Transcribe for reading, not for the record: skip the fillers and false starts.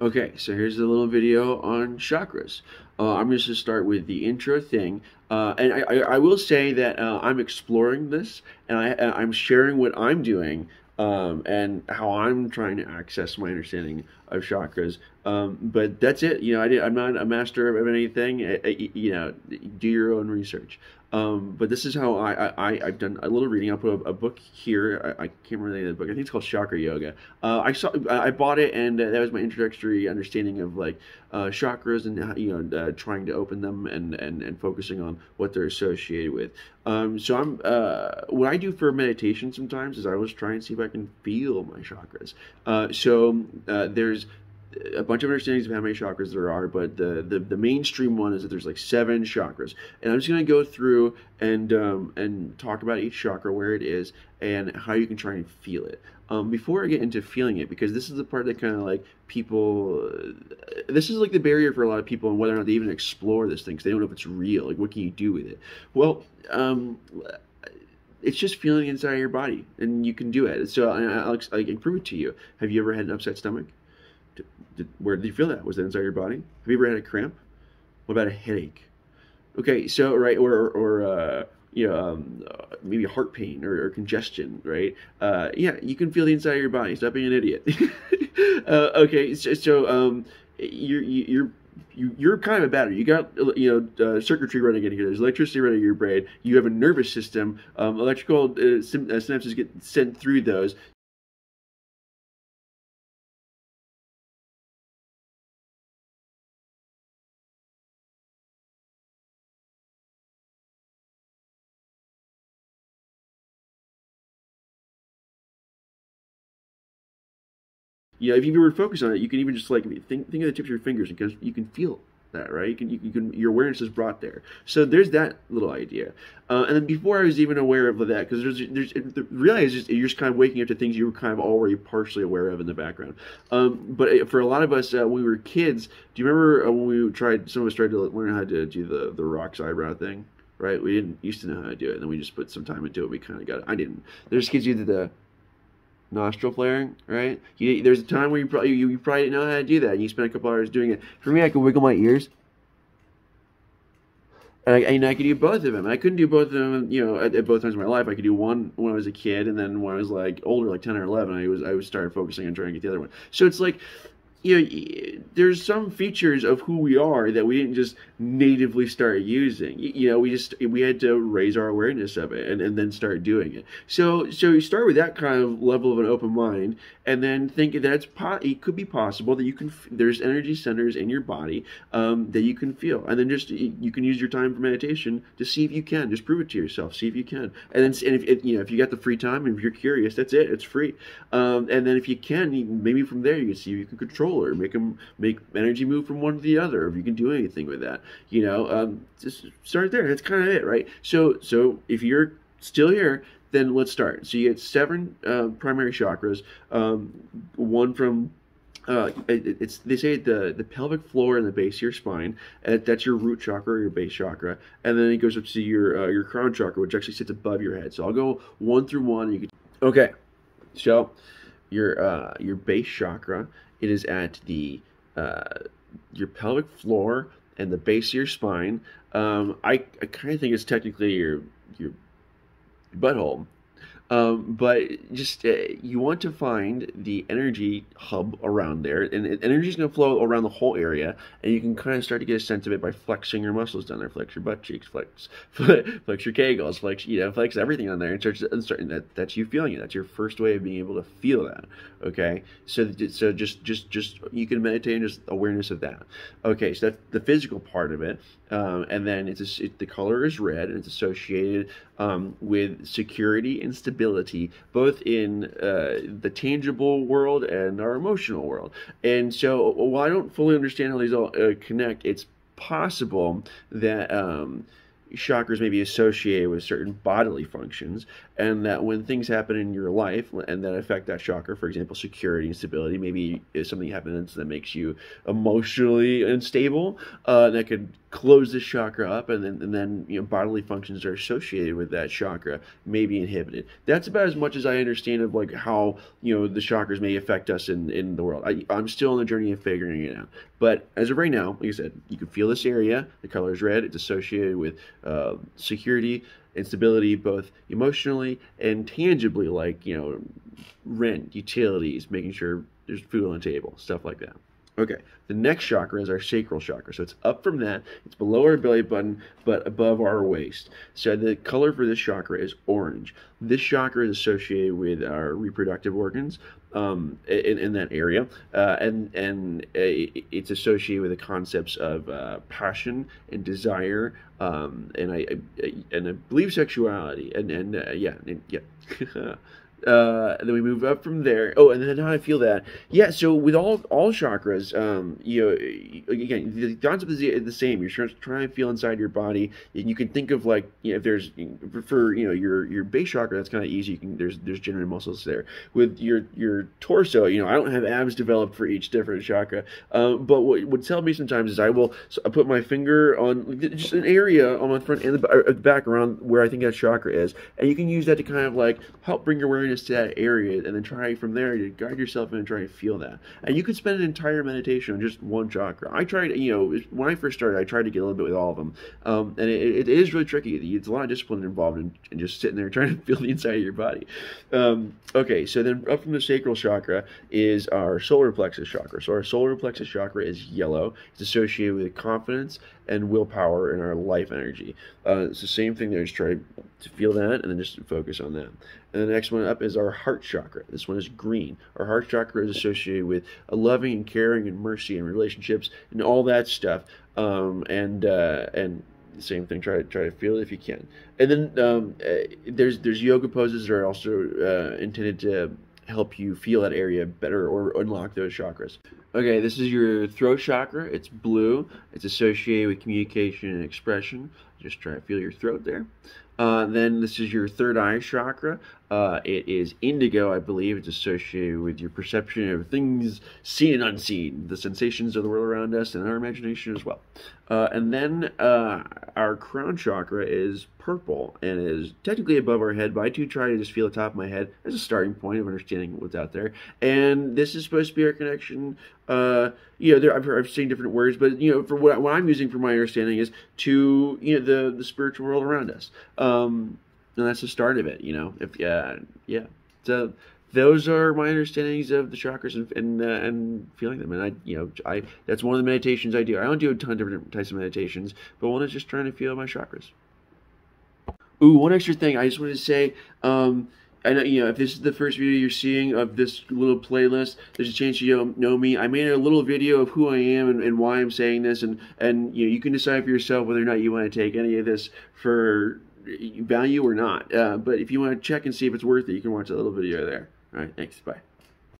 Okay, so here's a little video on chakras. I'm just going to start with the intro thing. And I will say that I'm exploring this and I'm sharing what I'm doing and how I'm trying to access my understanding of chakras. But that's it. I'm not a master of anything. Do your own research. But this is how I've done a little reading. I'll put a book here. I can't remember the name of the book. I think it's called Chakra Yoga. I bought it, and that was my introductory understanding of like chakras and trying to open them and focusing on what they're associated with. So what I do for meditation sometimes is I always try and see if I can feel my chakras. There's a bunch of understandings of how many chakras there are, but the mainstream one is that there's like 7 chakras, and I'm just gonna go through and talk about each chakra, where it is, and how you can try and feel it. Before I get into feeling it, because this is the part that kind of like people, this is like the barrier for a lot of people, and whether or not they even explore this thing, because they don't know if it's real. Like, what can you do with it? Well, it's just feeling inside your body, and you can do it. So I can prove it to you. Have you ever had an upset stomach? Where did you feel that? Was that inside your body? Have you ever had a cramp? What about a headache? Okay, so right, maybe heart pain or congestion, right? Yeah, you can feel the inside of your body. Stop being an idiot. Okay, you're kind of a battery. You got circuitry running in here. There's electricity running in your brain. You have a nervous system. Electrical synapses get sent through those. Yeah, if you were focused on it, you can even just like think of the tips of your fingers because you can feel that, right? You can your awareness is brought there. So there's that little idea. And then before I was even aware of that, because the reality is just, you're just kind of waking up to things you were kind of already partially aware of in the background. But for a lot of us, when we were kids, do you remember when some of us tried to learn how to do the rocks eyebrow thing? Right? We didn't used to know how to do it, and then we just put some time into it. We kind of got it. I didn't. There's kids who did the nostril flaring, right? There's a time where you probably didn't know how to do that, and you spent a couple hours doing it. For me, I could wiggle my ears, and I could do both of them. I couldn't do both of them, at both times of my life. I could do one when I was a kid, and then when I was like older, like 10 or 11, I was started focusing on trying to get the other one. So it's like, there's some features of who we are that we didn't just natively start using. We had to raise our awareness of it and then start doing it. So you start with that kind of level of an open mind, and then think that it could be possible that there's energy centers in your body that you can feel, and then just you can use your time for meditation to see if you can. Just prove it to yourself. See if you can, and if you got the free time and if you're curious, that's it. It's free. And then if you can, maybe from there you can see if you can control or make energy move from one to the other, if you can do anything with that. Just start there. That's kind of it, right? So if you're still here, then let's start. So you get 7 primary chakras. One from they say the pelvic floor and the base of your spine. That's your root chakra or your base chakra, and then it goes up to your crown chakra, which actually sits above your head. So I'll go one through one. Okay. So your base chakra, it is at your pelvic floor and the base of your spine. I kind of think it's technically your butthole. But just you want to find the energy hub around there, and energy is going to flow around the whole area, and you can kind of start to get a sense of it by flexing your muscles down there. Flex your butt cheeks, flex your kegels, flex everything on there, and starting that's you feeling it. That's your first way of being able to feel that. Okay, so just you can meditate and just awareness of that. Okay, so that's the physical part of it, and then the color is red, and it's associated with security and stability, both in the tangible world and our emotional world. And so, while I don't fully understand how these all connect, it's possible that chakras may be associated with certain bodily functions, and that when things happen in your life and that affect that chakra, for example, security and stability, maybe if something happens that makes you emotionally unstable, that could close this chakra up, and then bodily functions are associated with that chakra may be inhibited. That's about as much as I understand of like how the chakras may affect us in the world. I'm still on the journey of figuring it out, but as of right now, like I said, you can feel this area. The color is red. It's associated with security and stability, both emotionally and tangibly, like rent, utilities, making sure there's food on the table, stuff like that. Okay, the next chakra is our sacral chakra. So it's up from that. It's below our belly button, but above our waist. So the color for this chakra is orange. This chakra is associated with our reproductive organs in that area, and it's associated with the concepts of passion and desire, and I believe sexuality, and yeah. And then we move up from there. Oh, and then how I feel that. Yeah, so with all chakras, again, the concept is the same. You're trying to feel inside your body. You can think of like, if there's for your base chakra, that's kind of easy. There's general muscles there. With your torso, I don't have abs developed for each different chakra. But what would tell me sometimes is I put my finger on just an area on my front and the back around where I think that chakra is, and you can use that to kind of like help bring your awareness to that area, and then try from there to guide yourself in and try to feel that. And you could spend an entire meditation on just one chakra. I tried, when I first started, I tried to get a little bit with all of them, and it is really tricky. It's a lot of discipline involved in just sitting there trying to feel the inside of your body. Okay, so then up from the sacral chakra is our solar plexus chakra. So our solar plexus chakra is yellow. It's associated with confidence and willpower and our life energy. It's the same thing there. Just try to feel that and then just focus on that. And the next one up is our heart chakra. This one is green. Our heart chakra is associated with a loving and caring and mercy and relationships and all that stuff. And the same thing. Try to feel it if you can. And then there's yoga poses that are also intended to help you feel that area better or unlock those chakras. Okay, this is your throat chakra. It's blue. It's associated with communication and expression. Just try to feel your throat there. Then this is your third eye chakra. It is indigo, I believe. It's associated with your perception of things seen and unseen, the sensations of the world around us, and our imagination as well. And then our crown chakra is purple and is technically above our head, but I do try to just feel the top of my head as a starting point of understanding what's out there. And this is supposed to be our connection. I've seen different words, but for what I'm using for my understanding is to the spiritual world around us. And that's the start of it. So those are my understandings of the chakras and feeling them. And I that's one of the meditations I do. I don't do a ton of different types of meditations, but one is just trying to feel my chakras. Ooh, one extra thing I just wanted to say. I know, if this is the first video you're seeing of this little playlist, there's a chance you don't know me. I made a little video of who I am and why I'm saying this, and you can decide for yourself whether or not you want to take any of this for value or not. But if you want to check and see if it's worth it, you can watch that little video there. All right, thanks. Bye.